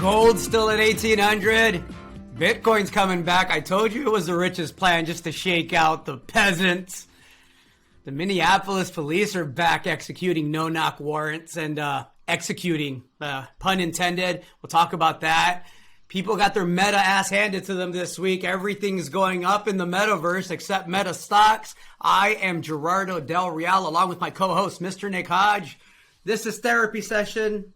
Gold still at 1800. Bitcoin's coming back. I told you it was the richest plan just to shake out the peasants. The Minneapolis police are back executing no-knock warrants and executing, pun intended. We'll talk about that. People got their meta ass handed to them this week. Everything's going up in the metaverse except meta stocks. I am Gerardo Del Real along with my co-host, Mr. Nick Hodge. This is therapy session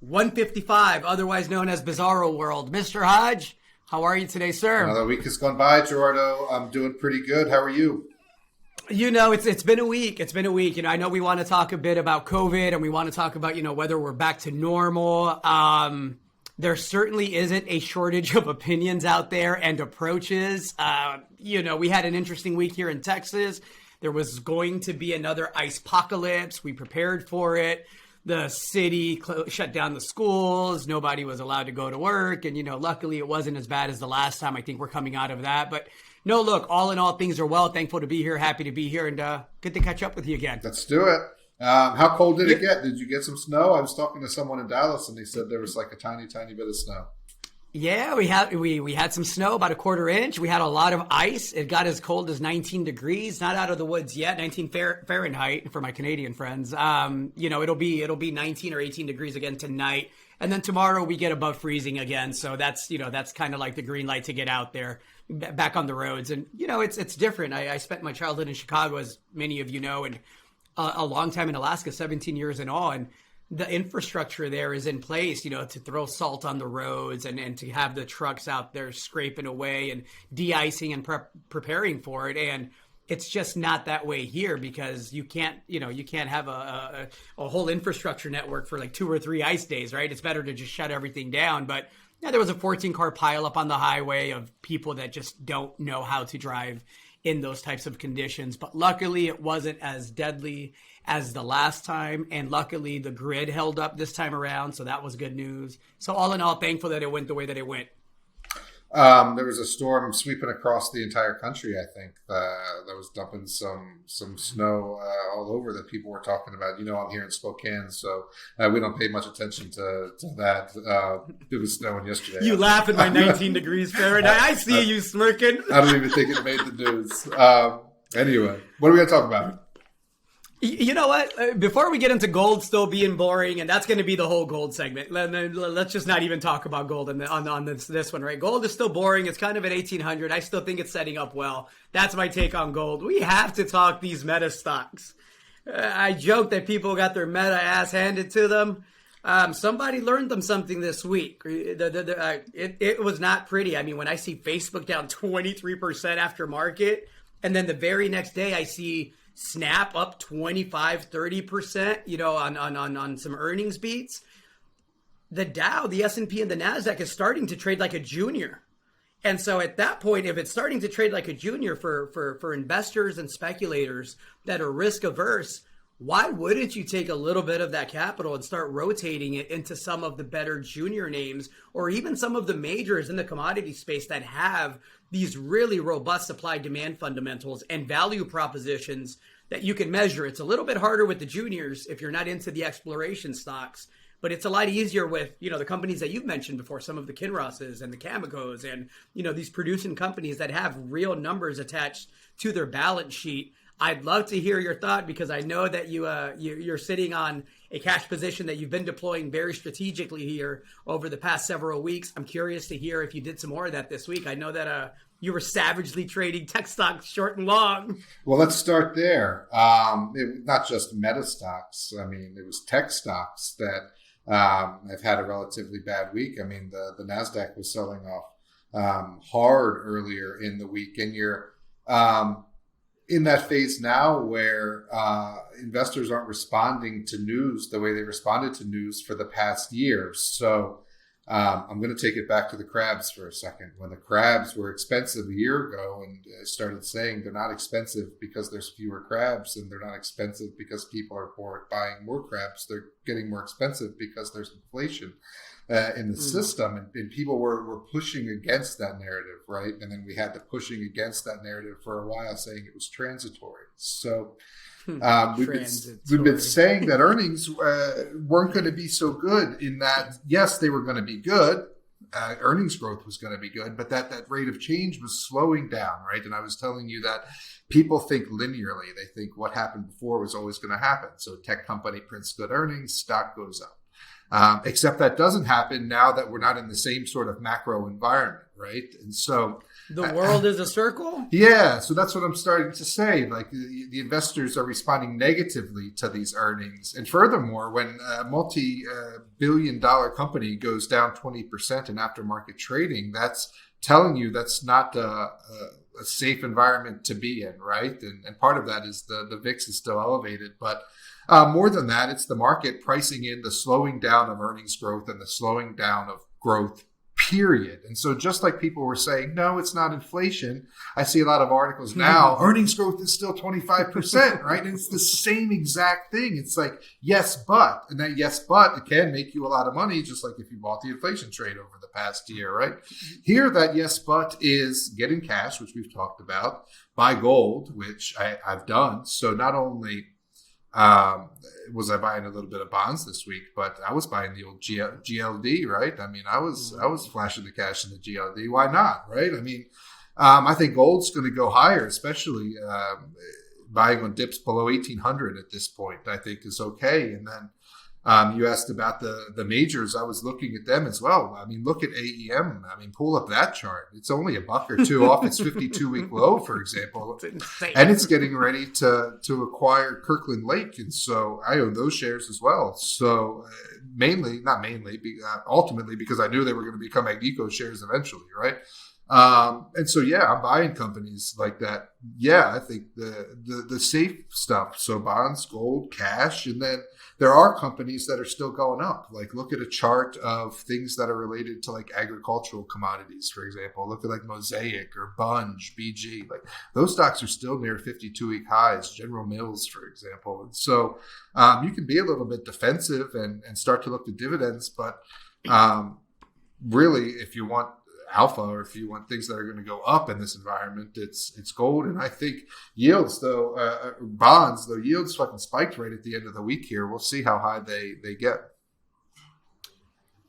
155, otherwise known as Bizarro World. Mr. Hodge, how are you today, sir? Another week has gone by, Gerardo. I'm doing pretty good. How are you? You know, it's been a week. It's been a week. You know, I know we want to talk a bit about COVID and we want to talk about, whether we're back to normal. There certainly isn't a shortage of opinions out there and approaches. We had an interesting week here in Texas. There was going to be another ice apocalypse. We prepared for it. The city shut down the schools. Nobody was allowed to go to work. And, luckily it wasn't as bad as the last time. I think we're coming out of that. But no, look, all in all, things are well. Thankful to be here. Happy to be here. And good to catch up with you again. Let's do it. How cold did it get? Did you get some snow? I was talking to someone in Dallas and they said there was like a tiny, tiny bit of snow. Yeah, we had some snow, about a quarter inch. We had a lot of ice. It got as cold as 19 degrees. Not out of the woods yet. 19 Fahrenheit for my Canadian friends. It'll be 19 or 18 degrees again tonight, and then tomorrow we get above freezing again. So that's kind of like the green light to get out there, back on the roads. And it's different. I spent my childhood in Chicago, as many of you know, and a long time in Alaska, 17 years in all, and the infrastructure there is in place, to throw salt on the roads and to have the trucks out there scraping away and de-icing and preparing for it. And it's just not that way here because you can't have a whole infrastructure network for like 2 or 3 ice days, right? It's better to just shut everything down. But yeah, there was a 14-car pileup on the highway of people that just don't know how to drive in those types of conditions. But luckily it wasn't as deadly as the last time. And luckily the grid held up this time around. So that was good news. So all in all, thankful that it went the way that it went. There was a storm sweeping across the entire country, I think, that was dumping some snow all over that people were talking about. I'm here in Spokane, so we don't pay much attention to that. It was snowing yesterday. You laugh at my 19 degrees Fahrenheit. I see you smirking. I don't even think it made the news. Anyway, what are we going to talk about? You know what? Before we get into gold still being boring, and that's going to be the whole gold segment, let's just not even talk about gold on this one, right? Gold is still boring. It's kind of at 1800. I still think it's setting up well. That's my take on gold. We have to talk these meta stocks. I joke that people got their meta ass handed to them. Somebody learned them something this week. It was not pretty. I mean, when I see Facebook down 23% after market, and then the very next day I see Snap up 25-30%, on some earnings beats. The Dow, the S&P, and the NASDAQ is starting to trade like a junior. And so at that point, if it's starting to trade like a junior for investors and speculators that are risk averse, why wouldn't you take a little bit of that capital and start rotating it into some of the better junior names or even some of the majors in the commodity space that have these really robust supply demand fundamentals and value propositions that you can measure? It's a little bit harder with the juniors if you're not into the exploration stocks, but it's a lot easier with, the companies that you've mentioned before, some of the Kinross's and the Camicos and, these producing companies that have real numbers attached to their balance sheet. I'd love to hear your thought because I know that you're sitting on a cash position that you've been deploying very strategically here over the past several weeks. I'm curious to hear if you did some more of that this week. I know that you were savagely trading tech stocks short and long. Well, let's start there. Not just meta stocks. I mean, it was tech stocks that have had a relatively bad week. I mean, the NASDAQ was selling off hard earlier in the week, and you're in that phase now where investors aren't responding to news the way they responded to news for the past year. So I'm going to take it back to the crabs for a second. When the crabs were expensive a year ago and started saying they're not expensive because there's fewer crabs and they're not expensive because people are buying more crabs, they're getting more expensive because there's inflation in the system, and people were pushing against that narrative, right? And then we had the pushing against that narrative for a while, saying it was transitory. So We've been saying that earnings weren't going to be so good in that, yes, they were going to be good. Earnings growth was going to be good, but that rate of change was slowing down, right? And I was telling you that people think linearly. They think what happened before was always going to happen. So tech company prints good earnings, stock goes up. Except that doesn't happen now that we're not in the same sort of macro environment, right? And so the world is a circle? Yeah, so that's what I'm starting to say. Like the investors are responding negatively to these earnings. And furthermore, when a multi-billion-dollar company goes down 20% in aftermarket trading, that's telling you that's not a safe environment to be in, right? And part of that is the VIX is still elevated. But more than that, it's the market pricing in the slowing down of earnings growth and the slowing down of growth, period. And so just like people were saying, no, it's not inflation. I see a lot of articles now, earnings growth is still 25%, right? And it's the same exact thing. It's like, yes, but, and that yes, but it can make you a lot of money, just like if you bought the inflation trade over the past year, right? Here, that yes, but is getting cash, which we've talked about, buy gold, which I've done. So not only was I buying a little bit of bonds this week, but I was buying the old GLD, right? I mean, I was flashing the cash in the GLD. Why not, right? I mean, I think gold's going to go higher, especially buying on dips below 1,800 at this point, I think is okay. And then you asked about the majors. I was looking at them as well. I mean, look at AEM. I mean, pull up that chart. It's only $1 or $2 off its 52-week low, for example. And it's getting ready to acquire Kirkland Lake. And so I own those shares as well. So ultimately because I knew they were going to become Agnico shares eventually, right? And so, yeah, I'm buying companies like that. Yeah, I think the safe stuff. So bonds, gold, cash, and then there are companies that are still going up. Like look at a chart of things that are related to like agricultural commodities, for example. Look at like Mosaic or Bunge, BG. Like those stocks are still near 52-week highs. General Mills, for example. And so you can be a little bit defensive and start to look at dividends, but really, if you want alpha or if you want things that are going to go up in this environment, it's gold. And I think yields, though, bonds, though yields fucking spiked right at the end of the week here. We'll see how high they get.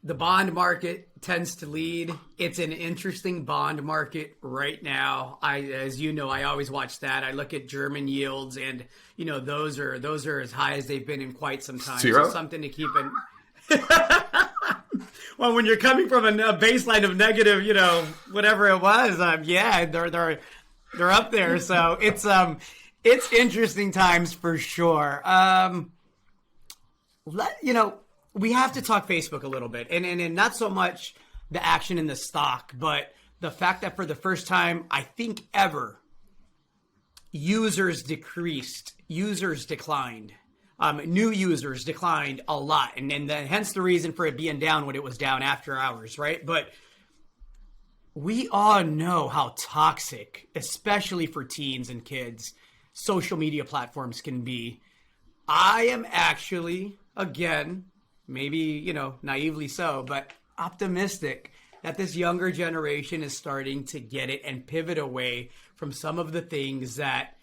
The bond market tends to lead. It's an interesting bond market right now. As you know, I always watch that. I look at German yields, and you know those are as high as they've been in quite some time. Zero? So something to keep in. Well, when you're coming from a baseline of negative, you know, whatever it was, yeah, they're up there. So it's interesting times for sure. We have to talk Facebook a little bit, and not so much the action in the stock, but the fact that for the first time, I think ever, users declined. New users declined a lot, and hence the reason for it being down when it was down after hours, right? But we all know how toxic, especially for teens and kids, social media platforms can be. I am actually, again, maybe, naively so, but optimistic that this younger generation is starting to get it and pivot away from some of the things that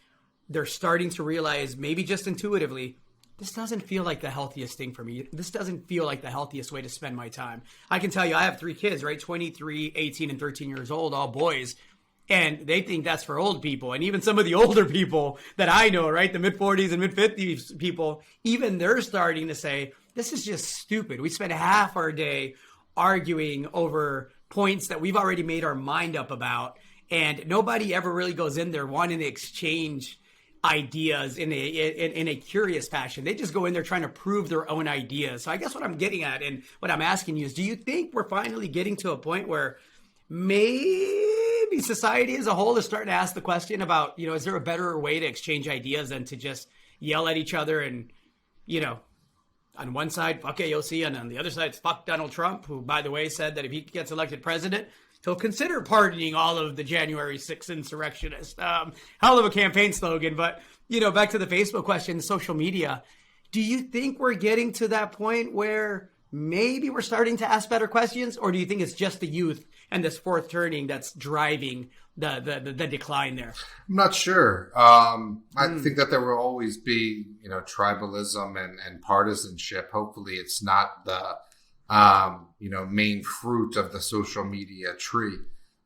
they're starting to realize, maybe just intuitively, this doesn't feel like the healthiest thing for me. This doesn't feel like the healthiest way to spend my time. I can tell you, I have 3 kids, right? 23, 18, and 13 years old, all boys. And they think that's for old people. And even some of the older people that I know, right? The mid-40s and mid-50s people, even they're starting to say, this is just stupid. We spend half our day arguing over points that we've already made our mind up about. And nobody ever really goes in there wanting to exchange ideas in a curious fashion. They just go in there trying to prove their own ideas. So I guess what I'm getting at and what I'm asking you is, do you think we're finally getting to a point where maybe society as a whole is starting to ask the question about, is there a better way to exchange ideas than to just yell at each other and, on one side, fuck AOC, and on the other side, it's fuck Donald Trump, who, by the way, said that if he gets elected president, he'll consider pardoning all of the January 6th insurrectionists. Hell of a campaign slogan. But, back to the Facebook question, social media. Do you think we're getting to that point where maybe we're starting to ask better questions? Or do you think it's just the youth and this fourth turning that's driving the decline there? I'm not sure. I think that there will always be, tribalism and partisanship. Hopefully it's not the, main fruit of the social media tree.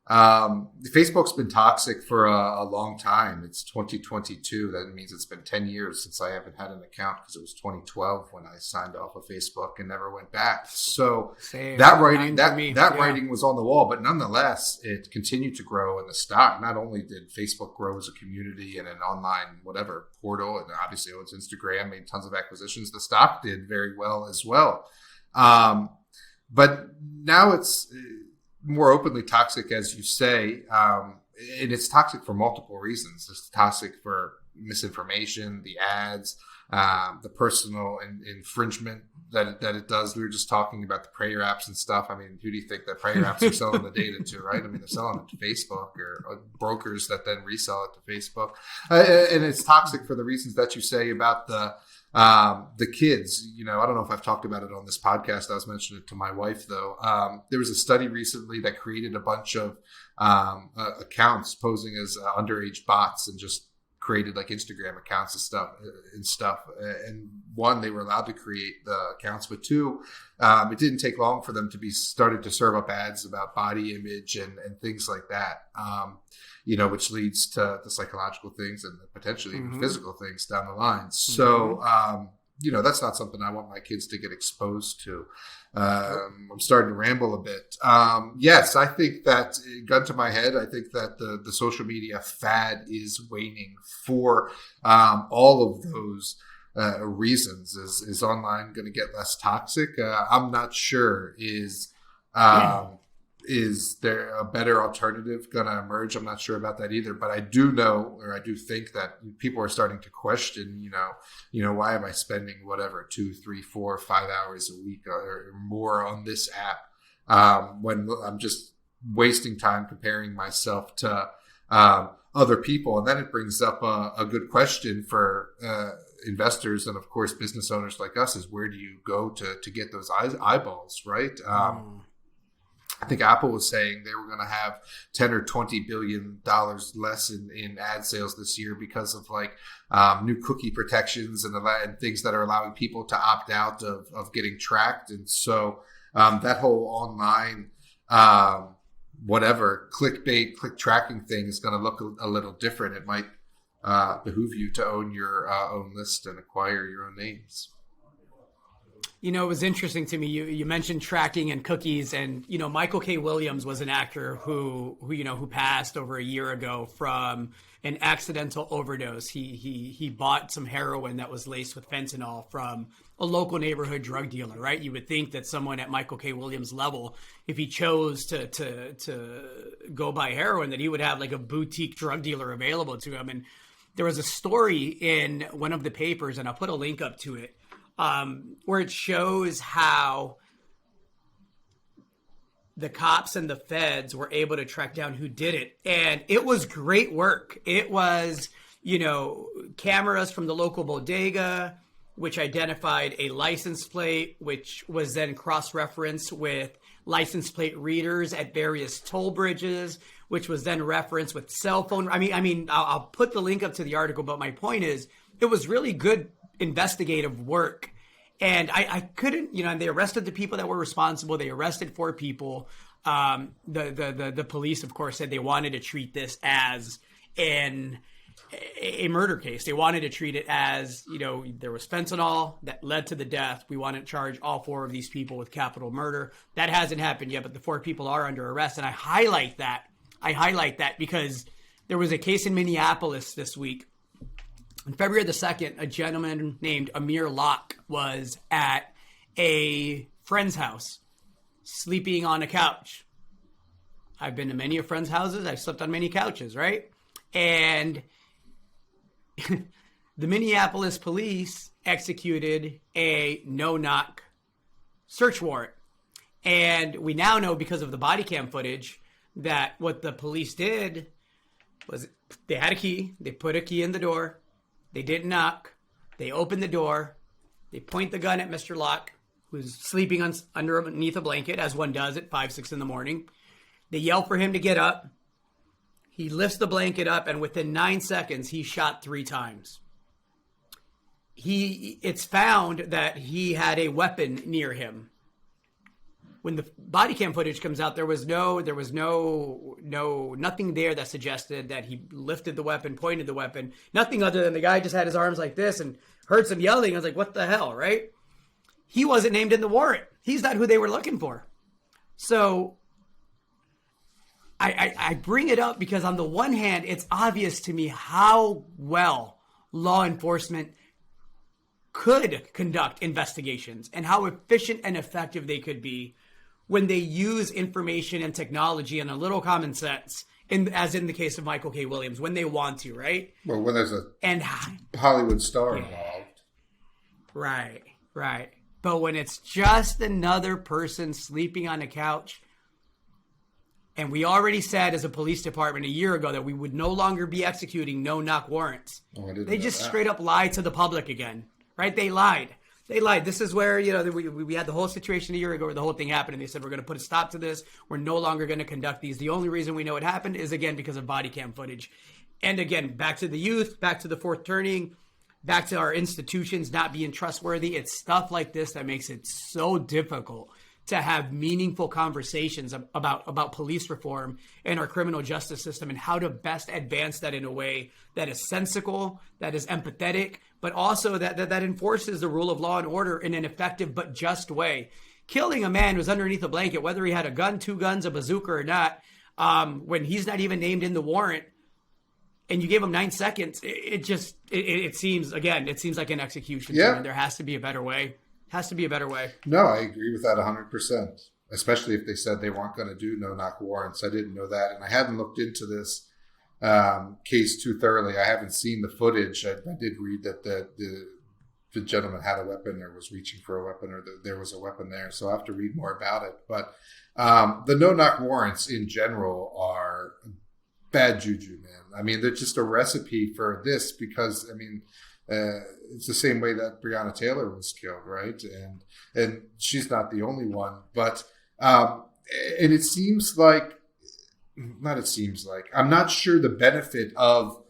Facebook's been toxic for a long time. It's 2022. That means it's been 10 years since I haven't had an account, because it was 2012 when I signed off of Facebook and never went back. So Same. that writing was on the wall, but nonetheless, it continued to grow in the stock. Not only did Facebook grow as a community and an online whatever portal, and obviously it was Instagram, made tons of acquisitions, the stock did very well as well. But now it's more openly toxic, as you say, and it's toxic for multiple reasons. It's toxic for misinformation, the ads, the personal infringement that it does. We were just talking about the prayer apps and stuff. I mean, who do you think that prayer apps are selling the data to, right? I mean, they're selling it to Facebook or brokers that then resell it to Facebook. And it's toxic for the reasons that you say about the kids. I don't know if I've talked about it on this podcast. I was mentioning it to my wife, though. There was a study recently that created a bunch of accounts posing as underage bots and just created like Instagram accounts and stuff. And one, they were allowed to create the accounts, but two, it didn't take long for them to be started to serve up ads about body image and things like that. Which leads to the psychological things and potentially even physical things down the line. So, that's not something I want my kids to get exposed to. I'm starting to ramble a bit. Yes, I think that, gun to my head, I think that the social media fad is waning for all of those reasons. Is online going to get less toxic? I'm not sure. Is there a better alternative going to emerge? I'm not sure about that either, but I do know, or I do think that people are starting to question, why am I spending whatever 2, 3, 4, 5 hours a week or more on this app when I'm just wasting time comparing myself to other people? And then it brings up a good question for investors and, of course, business owners like us: is where do you go to get those eyeballs, right? I think Apple was saying they were going to have $10 or $20 billion less in ad sales this year because of new cookie protections and things that are allowing people to opt out of getting tracked. And so that whole online clickbait, click tracking thing is going to look a little different. It might behoove you to own your own list and acquire your own names. It was interesting to me. You mentioned tracking and cookies, and Michael K. Williams was an actor who passed over a year ago from an accidental overdose. He bought some heroin that was laced with fentanyl from a local neighborhood drug dealer. Right? You would think that someone at Michael K. Williams' level, if he chose to go buy heroin, that he would have like a boutique drug dealer available to him. And there was a story in one of the papers, and I'll put a link up to it, where it shows how the cops and the feds were able to track down who did it. And it was great work. It was, cameras from the local bodega, which identified a license plate, which was then cross-referenced with license plate readers at various toll bridges, which was then referenced with cell phone. I'll put the link up to the article, but my point is, it was really good investigative work. And I couldn't, and they arrested the people that were responsible. They arrested 4 people. The police, of course, said they wanted to treat this as a murder case. They wanted to treat it as, there was fentanyl that led to the death. We want to charge all 4 of these people with capital murder. That hasn't happened yet, but the 4 people are under arrest. And I highlight that because there was a case in Minneapolis this week. On February the 2nd, a gentleman named Amir Locke was at a friend's house, sleeping on a couch. I've been to many of friends' houses. I've slept on many couches, right? And the Minneapolis police executed a no-knock search warrant. And we now know, because of the body cam footage, that what the police did was they had a key. They put a key in the door. They didn't knock. They opened the door. They point the gun at Mr. Locke, who's sleeping underneath a blanket, as one does at 5, 6 in the morning. They yell for him to get up. He lifts the blanket up, and within 9 seconds, he shot 3 times. It's found that he had a weapon near him. When the body cam footage comes out, there was nothing there that suggested that he lifted the weapon, pointed the weapon, nothing other than the guy just had his arms like this and heard some yelling. I was like, what the hell, right? He wasn't named in the warrant. He's not who they were looking for. So I bring it up because on the one hand, it's obvious to me how well law enforcement could conduct investigations and how efficient and effective they could be when they use information and technology and a little common sense, as in the case of Michael K. Williams, when they want to, right? Well, when there's a Hollywood star involved. Right. But when it's just another person sleeping on a couch, and we already said as a police department a year ago that we would no longer be executing no-knock warrants. They just straight up lied to the public again, right? They lied. This is where, we had the whole situation a year ago where the whole thing happened, and they said, we're going to put a stop to this. We're no longer going to conduct these. The only reason we know it happened is, again, because of body cam footage. And again, back to the youth, back to the fourth turning, back to our institutions not being trustworthy. It's stuff like this that makes it so difficult to have meaningful conversations about police reform and our criminal justice system and how to best advance that in a way that is sensical, that is empathetic, but also that enforces the rule of law and order in an effective but just way. Killing a man who's underneath a blanket, whether he had a gun, 2 guns, a bazooka or not, when he's not even named in the warrant, and you gave him 9 seconds, it seems like an execution. Yeah. There has to be a better way. Has to be a better way. No, I agree with that 100%, especially if they said they weren't going to do no-knock warrants. I didn't know that, and I hadn't looked into this case too thoroughly. I haven't seen the footage. I did read that the gentleman had a weapon or was reaching for a weapon or there was a weapon there, so I have to read more about it. But the no-knock warrants in general are bad juju, man. I mean, they're just a recipe for this because, I mean, it's the same way that Breonna Taylor was killed, right? And she's not the only one, but and it seems like, I'm not sure the benefit of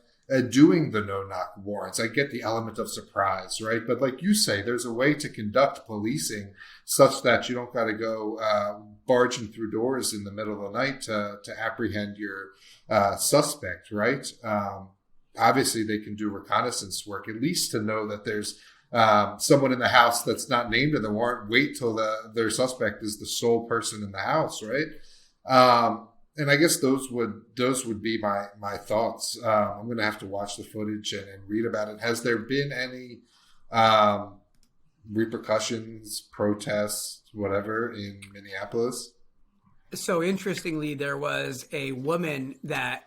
doing the no-knock warrants. I get the element of surprise, right? But like you say, there's a way to conduct policing such that you don't got to go barging through doors in the middle of the night to apprehend your suspect, right? Obviously, they can do reconnaissance work, at least to know that there's someone in the house that's not named in the warrant. Wait till their suspect is the sole person in the house, right? And I guess those would be my thoughts. I'm going to have to watch the footage and read about it. Has there been any repercussions, protests, whatever, in Minneapolis? So interestingly, there was a woman that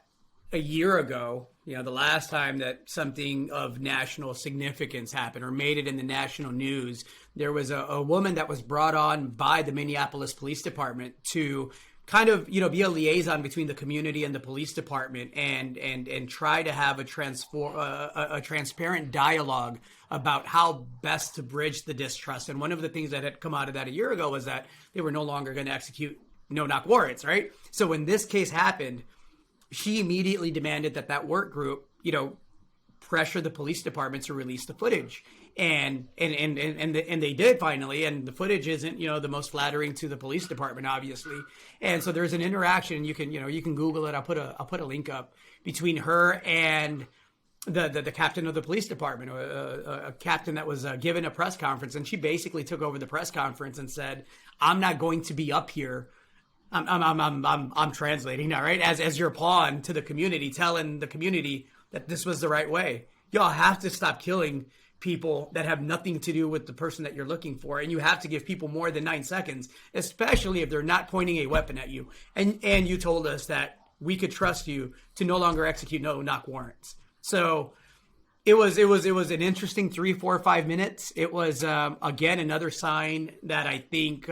a year ago, the last time that something of national significance happened or made it in the national news, there was a woman that was brought on by the Minneapolis Police Department to kind of, be a liaison between the community and the police department and try to have a transparent dialogue about how best to bridge the distrust. And one of the things that had come out of that a year ago was that they were no longer going to execute no-knock warrants, right? So when this case happened, she immediately demanded that work group, pressure the police department to release the footage. And they did finally, and the footage isn't, the most flattering to the police department, obviously. And so there's an interaction. You can Google it. I'll put a link up between her and the captain of the police department, a captain that was given a press conference, and she basically took over the press conference and said, "I'm not going to be up here." I'm translating now, right? As your pawn to the community, telling the community that this was the right way. Y'all have to stop killing people that have nothing to do with the person that you're looking for. And you have to give people more than 9 seconds, especially if they're not pointing a weapon at you. And you told us that we could trust you to no longer execute no-knock warrants. So it was an interesting 3, 4, 5 minutes. It was, again, another sign that I think,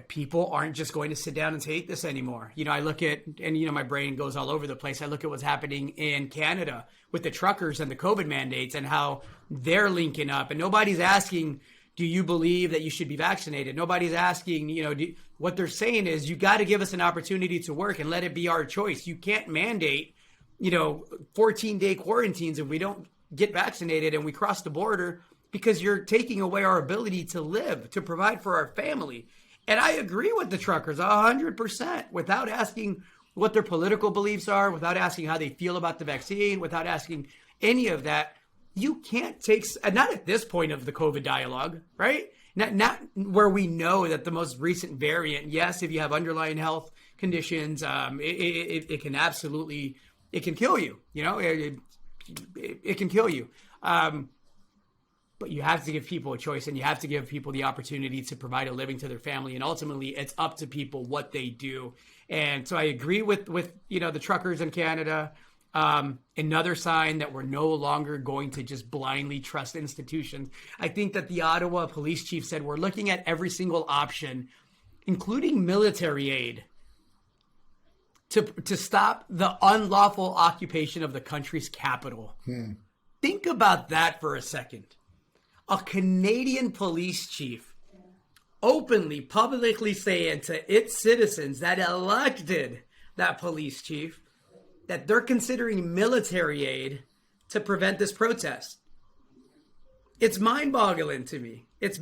people aren't just going to sit down and take this anymore. I look at, and my brain goes all over the place. I look at what's happening in Canada with the truckers and the COVID mandates and how they're linking up. And nobody's asking, do you believe that you should be vaccinated? Nobody's asking, what they're saying is you got to give us an opportunity to work and let it be our choice. You can't mandate, 14-day quarantines if we don't get vaccinated and we cross the border, because you're taking away our ability to live, to provide for our family. And I agree with the truckers 100% without asking what their political beliefs are, without asking how they feel about the vaccine, without asking any of that. You can't take, not at this point of the COVID dialogue, right? Not where we know that the most recent variant, yes, if you have underlying health conditions, it can absolutely, it can kill you, it can kill you. But you have to give people a choice, and you have to give people the opportunity to provide a living to their family. And ultimately, it's up to people what they do. And so I agree with the truckers in Canada. Another sign that we're no longer going to just blindly trust institutions. I think that the Ottawa police chief said we're looking at every single option, including military aid, to stop the unlawful occupation of the country's capital. Think about that for a second. A Canadian police chief openly, publicly saying to its citizens that elected that police chief that they're considering military aid to prevent this protest. It's mind-boggling to me. It's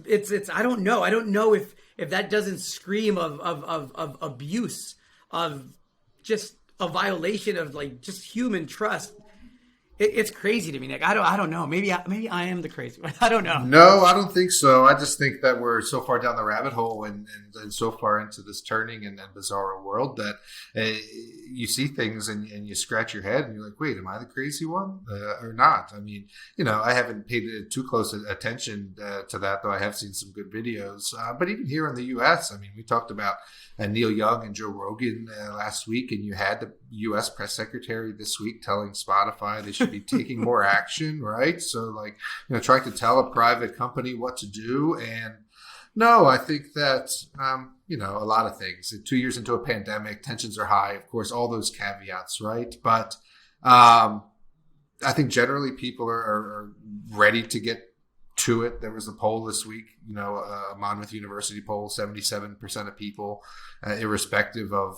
I don't know. I don't know if that doesn't scream of abuse, of just a violation of just human trust. It's crazy to me, Nick. I don't know. Maybe I am the crazy one. I don't know. No, I don't think so. I just think that we're so far down the rabbit hole and so far into this turning and bizarro world that you see things and you scratch your head and you're like, wait, am I the crazy one or not? I mean, I haven't paid too close attention to that, though I have seen some good videos. But even here in the U.S., I mean, we talked about Neil Young and Joe Rogan last week, and you had the U.S. press secretary this week telling Spotify they should be taking more action, right? So, trying to tell a private company what to do. And no, I think that, a lot of things. 2 years into a pandemic, tensions are high, of course, all those caveats, right? But I think generally people are ready to get to it. There was a poll this week, a Monmouth University poll, 77% of people, irrespective of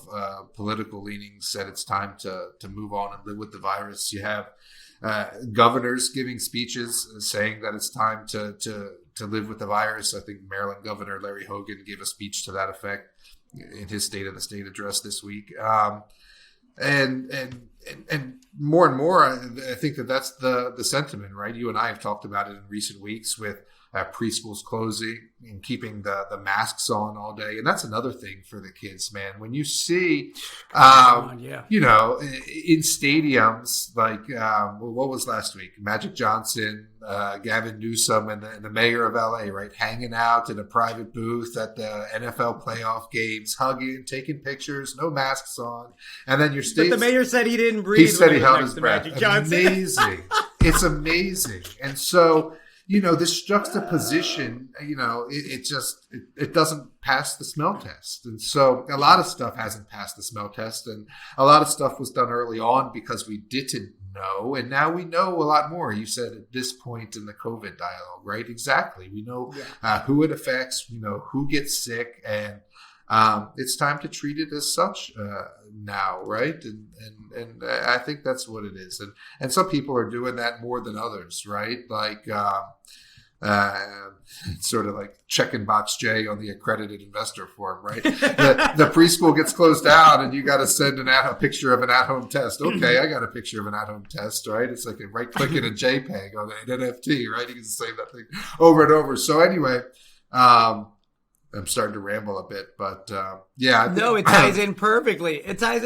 political leanings, said it's time to move on and live with the virus. You have governors giving speeches saying that it's time to live with the virus. I think Maryland Governor Larry Hogan gave a speech to that effect in his State of the State address this week. And more and more, I think that's the sentiment, right? You and I have talked about it in recent weeks with preschools closing and keeping the masks on all day. And that's another thing for the kids, man. When you see, in stadiums, what was last week? Magic Johnson, Gavin Newsom, and the mayor of LA, right? Hanging out in a private booth at the NFL playoff games, hugging, taking pictures, no masks on. And then your state. But the mayor said he didn't breathe. He said he held his breath. Magic Johnson. Amazing. It's amazing. And so, this juxtaposition, it doesn't pass the smell test. And so a lot of stuff hasn't passed the smell test. And a lot of stuff was done early on because we didn't know. And now we know a lot more. You said at this point in the COVID dialogue, right? Exactly. We know who it affects. We know who gets sick. And it's time to treat it as such now, right? And I think that's what it is. And some people are doing that more than others, right? It's sort of like checking box J on the accredited investor form, right? The preschool gets closed down and you got to send a picture of an at-home test. Okay, I got a picture of an at-home test, right? It's like a right-click in a JPEG on an NFT, right? You can save that thing over and over. So anyway, I'm starting to ramble a bit, but no, it ties in perfectly. And I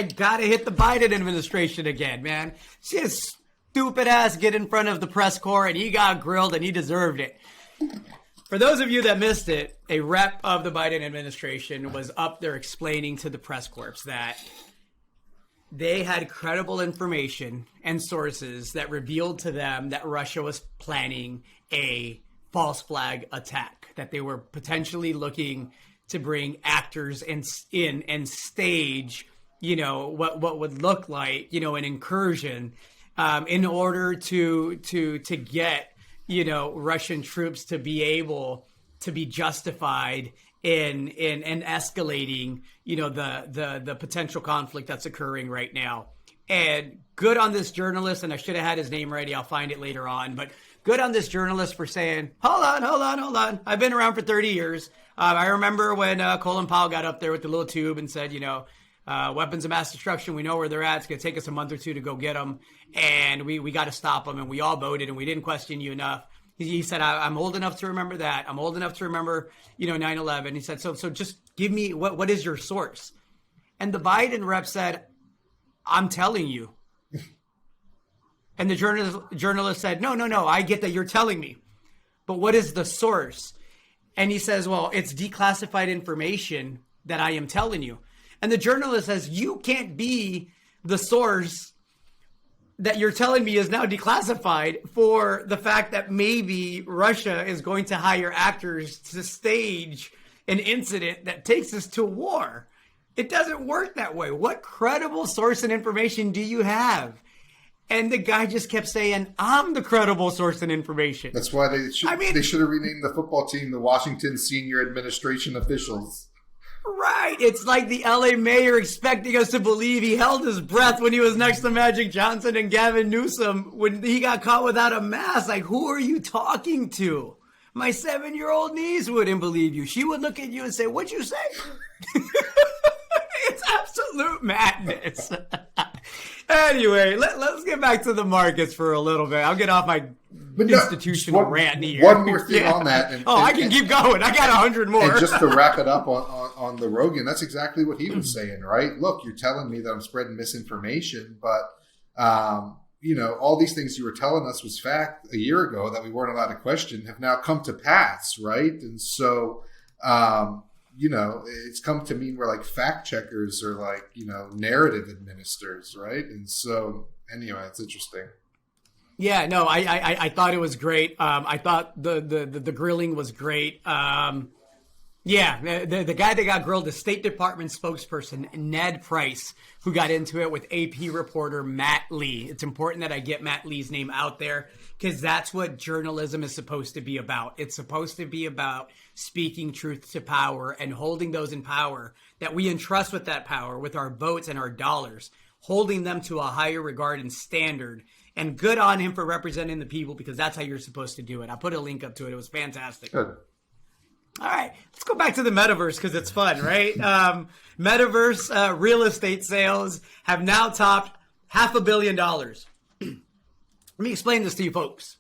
gotta hit the Biden administration again, man. His stupid ass get in front of the press corps, and he got grilled, and he deserved it. For those of you that missed it, a rep of the Biden administration was up there explaining to the press corps that they had credible information and sources that revealed to them that Russia was planning a false flag attack, that they were potentially looking to bring actors in and stage, what would look like, an incursion in order to get, Russian troops to be able to be justified in escalating, the potential conflict that's occurring right now. And good on this journalist, and I should have had his name ready. I'll find it later on, but good on this journalist for saying, hold on. I've been around for 30 years. I remember when Colin Powell got up there with the little tube and said, weapons of mass destruction, we know where they're at. It's going to take us a month or two to go get them. And we got to stop them. And we all voted and we didn't question you enough. He said, I'm old enough to remember that. I'm old enough to remember, 9/11. He said, so just give me, what is your source? And the Biden rep said, I'm telling you. And the journalist said, no, I get that you're telling me. But what is the source? And he says, well, it's declassified information that I am telling you. And the journalist says, you can't be the source that you're telling me is now declassified for the fact that maybe Russia is going to hire actors to stage an incident that takes us to war. It doesn't work that way. What credible source and information do you have? And the guy just kept saying, I'm the credible source and information. That's why they should have renamed the football team the Washington Senior Administration Officials. Right. It's like the LA mayor expecting us to believe he held his breath when he was next to Magic Johnson and Gavin Newsom when he got caught without a mask. Like, who are you talking to? My 7-year-old niece wouldn't believe you. She would look at you and say, what'd you say? It's absolute madness. Anyway, let's get back to the markets for a little bit. I'll get off my institutional rant here. One more thing on that. I can keep going. I got 100 more. And just to wrap it up on the Rogan, that's exactly what he was saying, right? Look, you're telling me that I'm spreading misinformation, but all these things you were telling us was fact a year ago that we weren't allowed to question have now come to pass, right? And so, it's come to mean we're like fact checkers or like, narrative administrators, right? And so anyway, it's interesting. Yeah, no, I thought it was great. I thought the grilling was great. The guy that got grilled, the State Department spokesperson, Ned Price, who got into it with AP reporter Matt Lee. It's important that I get Matt Lee's name out there because that's what journalism is supposed to be about. It's supposed to be about speaking truth to power and holding those in power that we entrust with that power, with our votes and our dollars, holding them to a higher regard and standard. And good on him for representing the people because that's how you're supposed to do it. I put a link up to it. It was fantastic. Good. All right, let's go back to the metaverse because it's fun, right? Metaverse real estate sales have now topped $500 million. Let me explain this to you folks.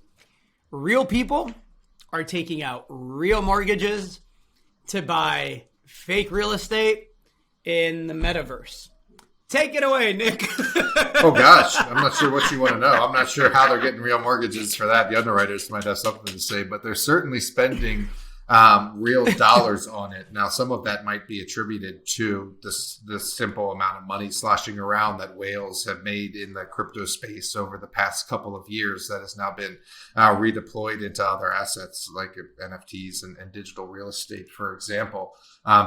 Real people are taking out real mortgages to buy fake real estate in the metaverse. Take it away, Nick. Oh, gosh. I'm not sure what you want to know. I'm not sure how they're getting real mortgages for that. The underwriters might have something to say, but they're certainly spending real dollars on it. Now, some of that might be attributed to this simple amount of money sloshing around that whales have made in the crypto space over the past couple of years that has now been redeployed into other assets like NFTs and digital real estate, for example.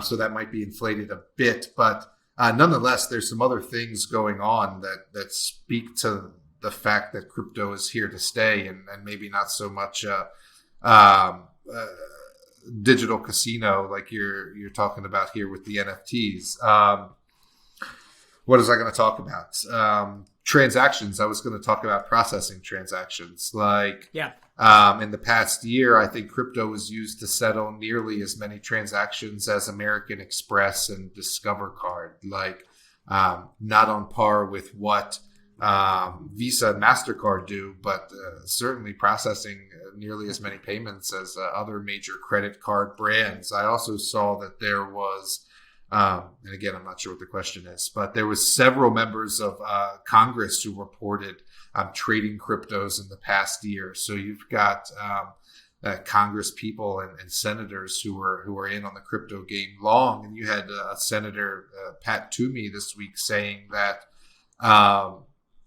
So that might be inflated a bit, but nonetheless, there's some other things going on that speak to the fact that crypto is here to stay and maybe not so much digital casino like you're talking about here with the NFTs. What was I going to talk about? Transactions. I was going to talk about processing transactions. In the past year, I think crypto was used to settle nearly as many transactions as American Express and Discover Card. Not on par with what Visa and MasterCard do, but certainly processing nearly as many payments as other major credit card brands. I also saw that there was, and again, I'm not sure what the question is, but there was several members of Congress who reported trading cryptos in the past year. So you've got Congress people and senators who are in on the crypto game long. And you had Senator Pat Toomey this week saying that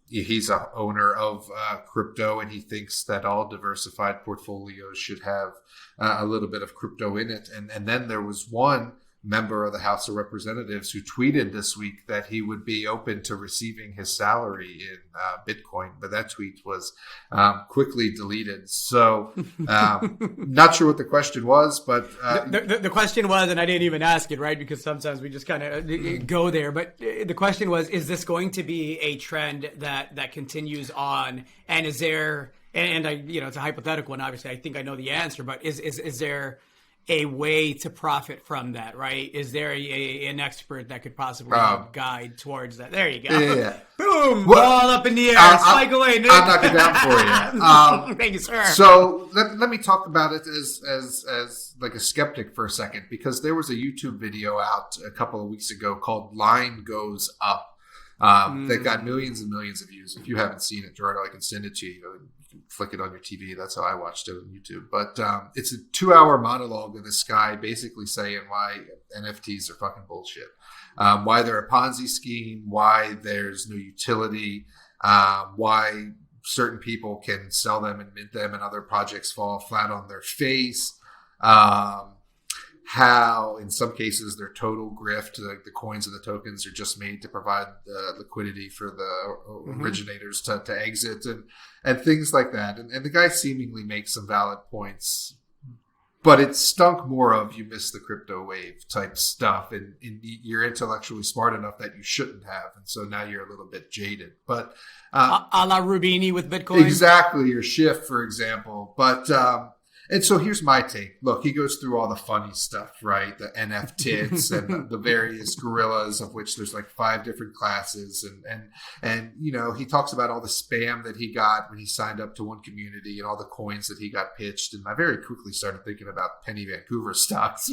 he's a owner of crypto and he thinks that all diversified portfolios should have a little bit of crypto in it. And then there was one member of the House of Representatives who tweeted this week that he would be open to receiving his salary in Bitcoin, but that tweet was quickly deleted. So not sure what the question was, but the question was, and I didn't even ask it, right? Because sometimes we just kind of go there. But the question was, is this going to be a trend that continues on? And is there, and I, it's a hypothetical one, obviously, I think I know the answer, but is there a way to profit from that, right? Is there an expert that could possibly guide towards that? There you go. Yeah. Boom! Ball up in the air. Spike away, Nick. I'll knock it down for you. Thank you, sir. So let me talk about it as like a skeptic for a second, because there was a YouTube video out a couple of weeks ago called "Line Goes Up" that got millions and millions of views. If you haven't seen it, Gerardo, I can send it to you. Flick it on your TV. That's how I watched it on YouTube. But it's a 2-hour monologue of this guy basically saying why NFTs are fucking bullshit, why they're a Ponzi scheme, why there's no utility, why certain people can sell them and mint them and other projects fall flat on their face, how in some cases they're total grift, like the coins and the tokens are just made to provide the liquidity for the originators to exit and things like that. And the guy seemingly makes some valid points, but it stunk more of you missed the crypto wave type stuff, and you're intellectually smart enough that you shouldn't have, and so now you're a little bit jaded. But a la Rubini with Bitcoin, exactly, or Schiff, for example. But and so here's my take. Look, he goes through all the funny stuff, right? The NFTits and the various gorillas, of which there's like 5 different classes. And he talks about all the spam that he got when he signed up to one community and all the coins that he got pitched. And I very quickly started thinking about Penny Vancouver stocks,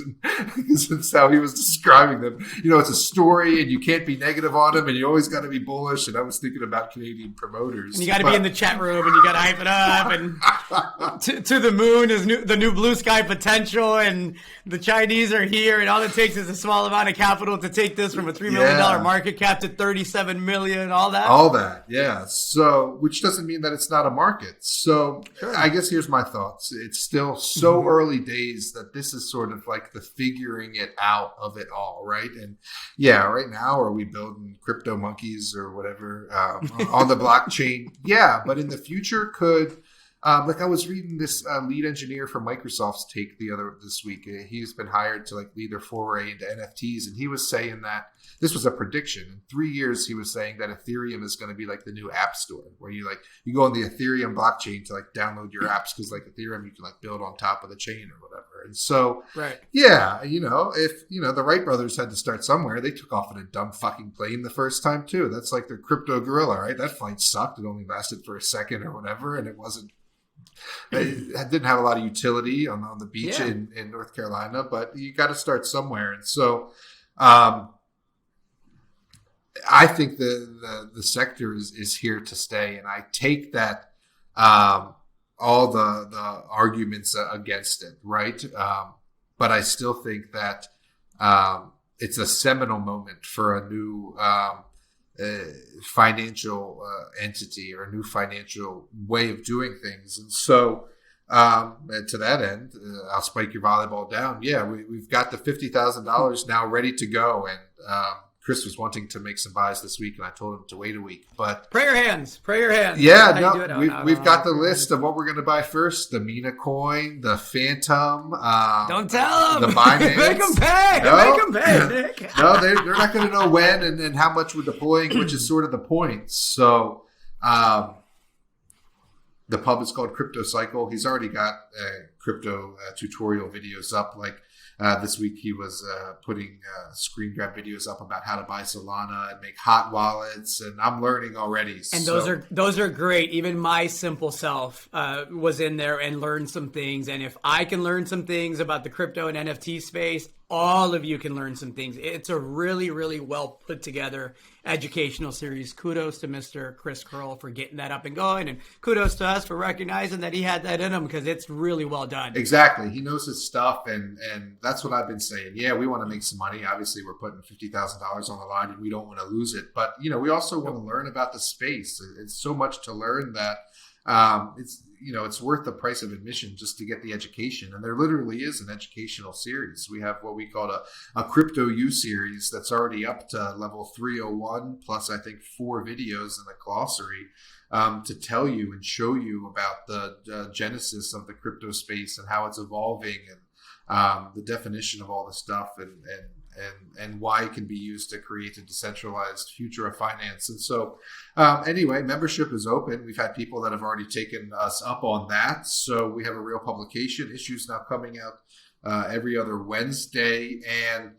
because that's how he was describing them. It's a story and you can't be negative on them and you always got to be bullish. And I was thinking about Canadian promoters. And you got to be in the chat room and you got to hype it up and to the moon is the new blue sky potential, and the Chinese are here, and all it takes is a small amount of capital to take this from a $3 million market cap to 37 million, all that, yeah. So, which doesn't mean that it's not a market. So sure. I guess here's my thoughts. It's still so early days that this is sort of like the figuring it out of it all, right? And yeah, right now, are we building crypto monkeys or whatever on the blockchain? Yeah, but in the future could... like I was reading this lead engineer for Microsoft's take this week. He's been hired to lead their foray into NFTs, and he was saying that this was a prediction. In 3 years, he was saying that Ethereum is going to be like the new app store, where you go on the Ethereum blockchain to download your apps, because Ethereum you can build on top of the chain or whatever. And so, right, yeah, if the Wright brothers had to start somewhere, they took off in a dumb fucking plane the first time too. That's like their crypto gorilla, right? That flight sucked. It only lasted for a second or whatever, and it didn't have a lot of utility on the beach in North Carolina, but you got to start somewhere. And so I think the sector is here to stay. And I take that all the arguments against it, right? But I still think that it's a seminal moment for a new financial entity or a new financial way of doing things. And so and to that end, I'll spike your volleyball down. Yeah, we've got the $50,000 now ready to go. And Chris was wanting to make some buys this week, and I told him to wait a week. But pray your hands. Yeah, we've got the list of what we're going to buy first: the Mina coin, the Phantom. Don't tell them. The Binance. Make them pay. Make them pay, Nick. No, they're not going to know when and how much we're deploying, which is sort of the point. So, the pub is called Crypto Cycle. He's already got crypto tutorial videos up. This week he was putting screen grab videos up about how to buy Solana and make hot wallets, and I'm learning already. And those are great. Even my simple self was in there and learned some things. And if I can learn some things about the crypto and NFT space, all of you can learn some things. It's a really, really well put together educational series. Kudos to Mr. Chris Curl for getting that up and going, and kudos to us for recognizing that he had that in him, because it's really well done. Exactly. He knows his stuff, and that's what I've been saying. Yeah, we want to make some money. Obviously, we're putting $50,000 on the line, and we don't want to lose it. But, we also want to learn about the space. It's so much to learn that it's, it's worth the price of admission just to get the education. And there literally is an educational series. We have what we call a Crypto U series that's already up to level 301, plus I think 4 videos in the glossary to tell you and show you about the genesis of the crypto space and how it's evolving, and the definition of all the stuff, and why it can be used to create a decentralized future of finance. And so anyway, membership is open. We've had people that have already taken us up on that. So we have a real publication issues now coming out every other Wednesday. And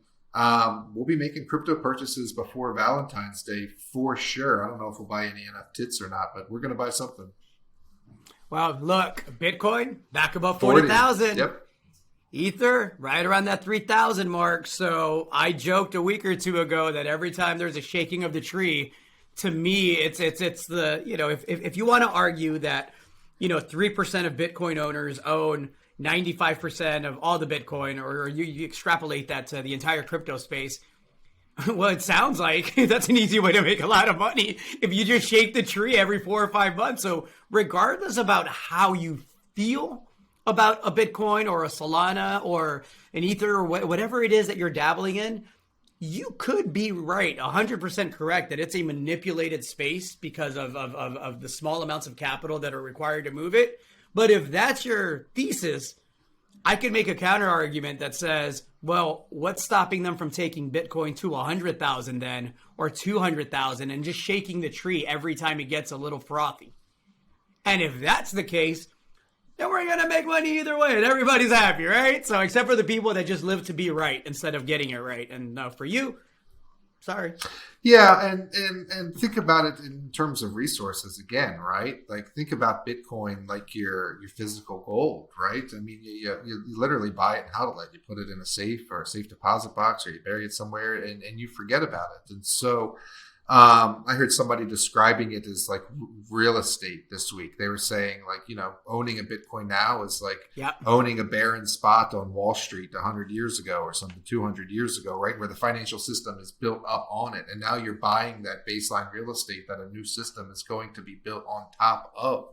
we'll be making crypto purchases before Valentine's Day for sure. I don't know if we'll buy any NFTs or not, but we're going to buy something. Well, look, Bitcoin back above 40,000. Yep. Ether right around that 3,000 mark. So I joked a week or two ago that every time there's a shaking of the tree, to me, it's the, if you want to argue that, 3% of Bitcoin owners own 95% of all the Bitcoin, or you extrapolate that to the entire crypto space, well, it sounds like that's an easy way to make a lot of money if you just shake the tree every 4 or 5 months. So regardless about how you feel about a Bitcoin or a Solana or an Ether or whatever it is that you're dabbling in, you could be right, 100% correct that it's a manipulated space because of the small amounts of capital that are required to move it. But if that's your thesis, I could make a counter argument that says, well, what's stopping them from taking Bitcoin to 100,000 then, or 200,000, and just shaking the tree every time it gets a little frothy? And if that's the case, then we're going to make money either way, and everybody's happy, right? So except for the people that just live to be right instead of getting it right. And for you, sorry. Yeah, and think about it in terms of resources again, right? Like think about Bitcoin like your physical gold, right? I mean, you literally buy it and hodl it. You put it in a safe or a safe deposit box, or you bury it somewhere, and you forget about it. And so I heard somebody describing it as like real estate this week. They were saying like, owning a Bitcoin now is like owning a barren spot on Wall Street 100 years ago or something, 200 years ago, right? Where the financial system is built up on it. And now you're buying that baseline real estate that a new system is going to be built on top of.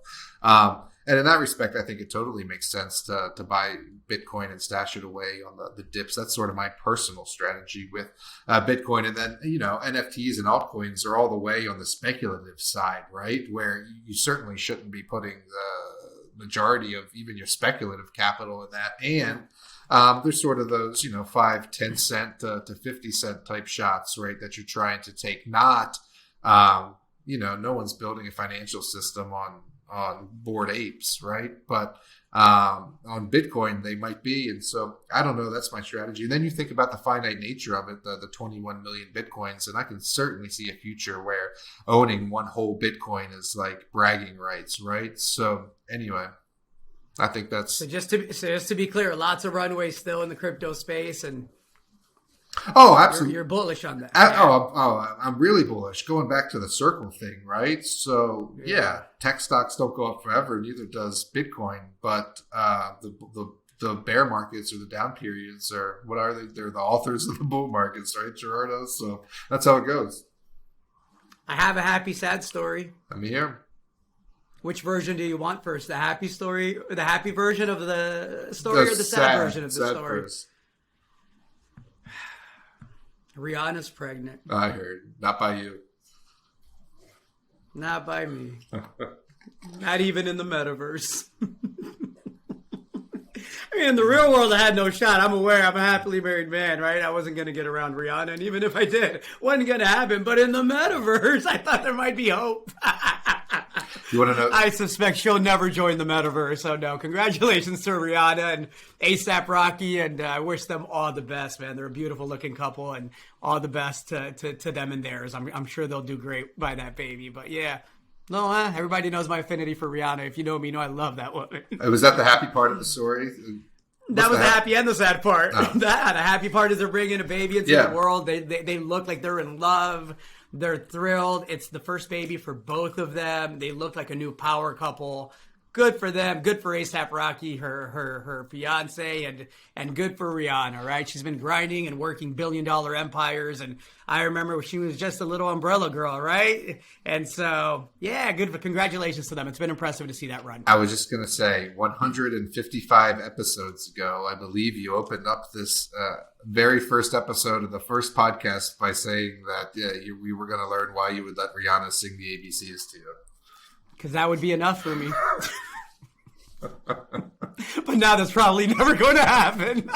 And in that respect, I think it totally makes sense to buy Bitcoin and stash it away on the dips. That's sort of my personal strategy with Bitcoin. And then, NFTs and altcoins are all the way on the speculative side, right? Where you certainly shouldn't be putting the majority of even your speculative capital in that. And there's sort of those, 5, 10 cent to 50 cent type shots, right? That you're trying to take, not, no one's building a financial system on Bored Apes, right? But on Bitcoin, they might be. And so I don't know. That's my strategy. And then you think about the finite nature of it, the 21 million Bitcoins. And I can certainly see a future where owning one whole Bitcoin is like bragging rights, right? So anyway, I think that's... So just to be clear, lots of runway still in the crypto space, and oh, absolutely. You're bullish on that. I'm really bullish. Going back to the circle thing, right? So yeah, tech stocks don't go up forever, neither does Bitcoin. But the bear markets or the down periods are, what are they? They're the authors of the bull markets, right, Gerardo? So that's how it goes. I have a happy, sad story. Amir? Which version do you want first? The happy story, the happy version of the story, or the sad version of the story? First. Rihanna's pregnant. I heard. Not by you. Not by me. Not even in the metaverse. I mean, in the real world, I had no shot. I'm aware I'm a happily married man, right? I wasn't going to get around Rihanna, and even if I did, it wasn't going to happen. But in the metaverse, I thought there might be hope. You want to know? I suspect she'll never join the metaverse. So no, congratulations to Rihanna and A$AP Rocky, and I wish them all the best, man. They're a beautiful looking couple, and all the best to them and theirs. I'm sure they'll do great by that baby. But yeah, no, everybody knows my affinity for Rihanna. If you know me, you know I love that woman. Was that the happy part of the story? That was the happy and the sad part. Oh. The happy part is they're bringing a baby into the world. They look like they're in love. They're thrilled. It's the first baby for both of them. They look like a new power couple. Good for them. Good for ASAP Rocky, her fiance, and good for Rihanna, right? She's been grinding and working billion-dollar empires, and I remember when she was just a little umbrella girl, right? And so, yeah, congratulations to them. It's been impressive to see that run. I was just going to say, 155 episodes ago, I believe you opened up this very first episode of the first podcast by saying that we were going to learn why you would let Rihanna sing the ABCs to you. Because that would be enough for me. But now that's probably never going to happen.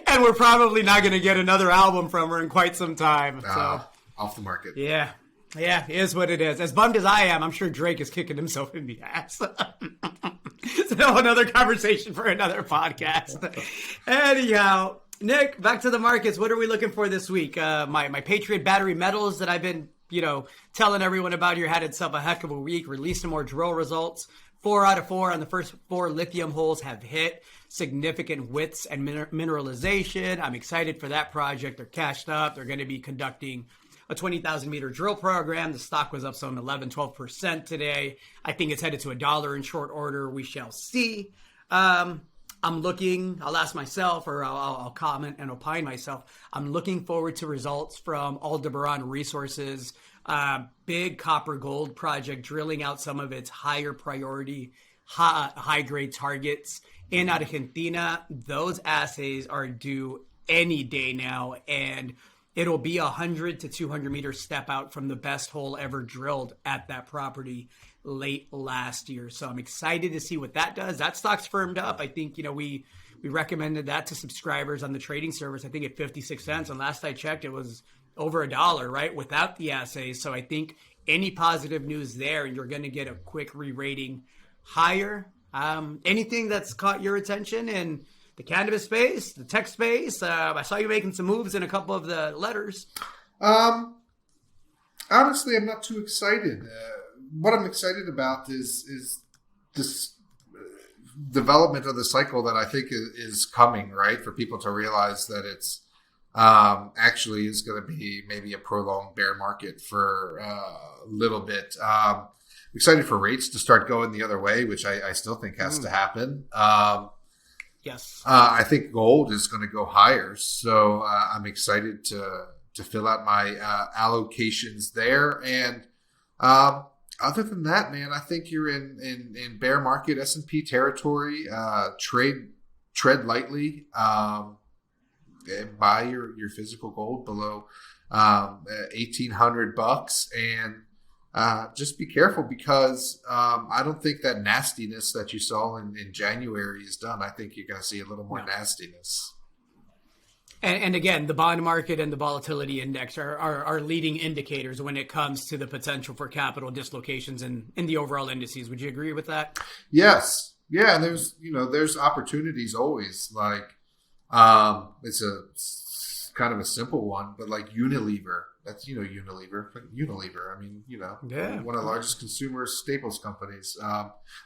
And we're probably not going to get another album from her in quite some time. So off the market. Yeah, it is what it is. As bummed as I am, I'm sure Drake is kicking himself in the ass. So another conversation for another podcast. Anyhow, Nick, back to the markets. What are we looking for this week? My Patriot battery metals that I've been telling everyone about here had itself a heck of a week. Released some more drill results. 4 out of 4 on the first 4 lithium holes have hit significant widths and mineralization. I'm excited for that project. They're cashed up. They're going to be conducting a 20,000 meter drill program. The stock was up some 11-12% today. I think it's headed to $1 in short order. We shall see. I'm looking, I'll ask myself, or I'll comment and opine myself. I'm looking forward to results from Aldebaran Resources, big copper gold project, drilling out some of its higher priority, high grade targets in Argentina. Those assays are due any day now, and it'll be 100 to 200 meter step out from the best hole ever drilled at that property late last year. So I'm excited to see what that does. That stock's firmed up. I think, we recommended that to subscribers on the trading service, I think at 56 cents. And last I checked, it was over $1, right? Without the assays. So I think any positive news there, and you're going to get a quick re-rating higher. Anything that's caught your attention in the cannabis space, the tech space? I saw you making some moves in a couple of the letters. Honestly, I'm not too excited. What I'm excited about is this development of the cycle that I think is coming, right? For people to realize that it's actually is going to be maybe a prolonged bear market for a little bit. Excited for rates to start going the other way, which I still think has to happen. Yes. I think gold is going to go higher. So I'm excited to fill out my allocations there. And other than that, man, I think you're in bear market S&P territory. Tread lightly. And buy your physical gold below $1,800, and just be careful because I don't think that nastiness that you saw in January is done. I think you're going to see a little more nastiness. And again, the bond market and the volatility index are leading indicators when it comes to the potential for capital dislocations in the overall indices. Would you agree with that? Yes. Yeah. And there's opportunities always. Like it's kind of a simple one, but like Unilever. That's, Unilever. I mean, one of the largest consumer staples companies.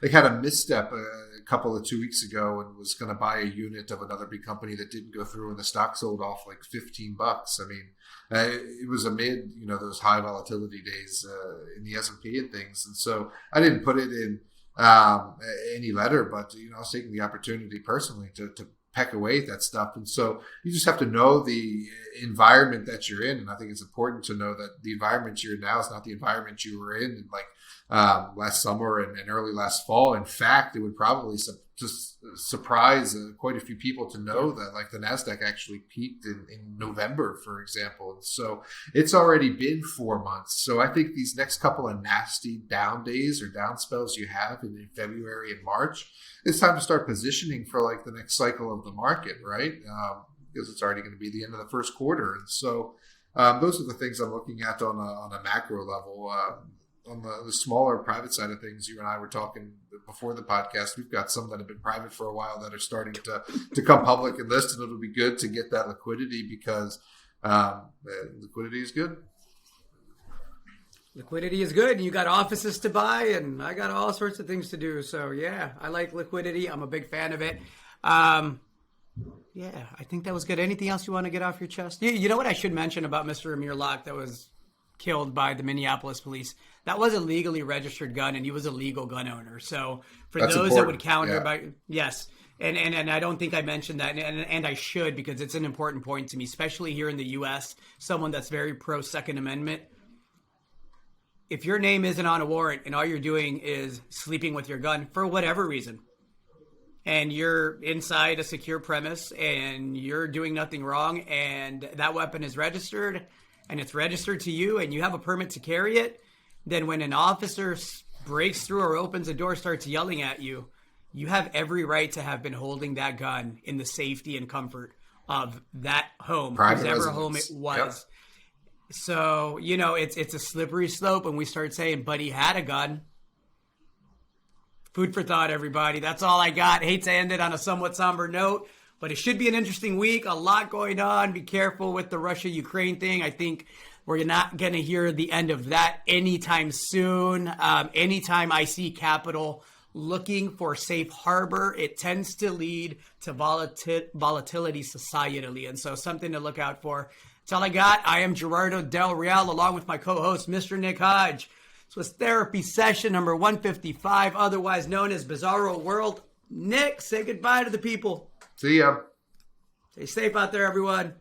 They had a misstep a couple of 2 weeks ago and was going to buy a unit of another big company that didn't go through, and the stock sold off like $15. I mean, it was amid, those high volatility days in the S&P and things. And so I didn't put it in any letter, but, I was taking the opportunity personally to peck away at that stuff. And so you just have to know the environment that you're in. And I think it's important to know that the environment you're in now is not the environment you were in last summer and early last fall. In fact, it would probably just surprise quite a few people to know that like the NASDAQ actually peaked in November, for example. And so it's already been 4 months. So I think these next couple of nasty down days or down spells you have in February and March, it's time to start positioning for like the next cycle of the market, right? Because it's already going to be the end of the first quarter. And so those are the things I'm looking at on a macro level. On the smaller private side of things, you and I were talking before the podcast. We've got some that have been private for a while that are starting to come public and list, and it'll be good to get that liquidity because liquidity is good. Liquidity is good. You got offices to buy, and I got all sorts of things to do. So, yeah, I like liquidity. I'm a big fan of it. Yeah, I think that was good. Anything else you want to get off your chest? You know what I should mention about Mr. Amir Locke that was killed by the Minneapolis police. That was a legally registered gun, and he was a legal gun owner. So for That's those important. that would counter Yeah. by yes. And I don't think I mentioned that, and I should, because it's an important point to me, especially here in the U.S., someone that's very pro Second Amendment. If your name isn't on a warrant and all you're doing is sleeping with your gun for whatever reason, and you're inside a secure premise and you're doing nothing wrong, and that weapon is registered and it's registered to you and you have a permit to carry it, then when an officer breaks through or opens a door, starts yelling at you, you have every right to have been holding that gun in the safety and comfort of that home, Private whoever residence. home it was. Yep. So, it's a slippery slope when we start saying, but he had a gun. Food for thought, everybody. That's all I got. Hate to end it on a somewhat somber note, but it should be an interesting week. A lot going on. Be careful with the Russia-Ukraine thing. I think we're not going to hear the end of that anytime soon. Anytime I see Capitol looking for safe harbor, it tends to lead to volatility societally. And so something to look out for. That's all I got. I am Gerardo Del Real, along with my co-host, Mr. Nick Hodge. This was therapy session number 155, otherwise known as Bizarro World. Nick, say goodbye to the people. See ya. Stay safe out there, everyone.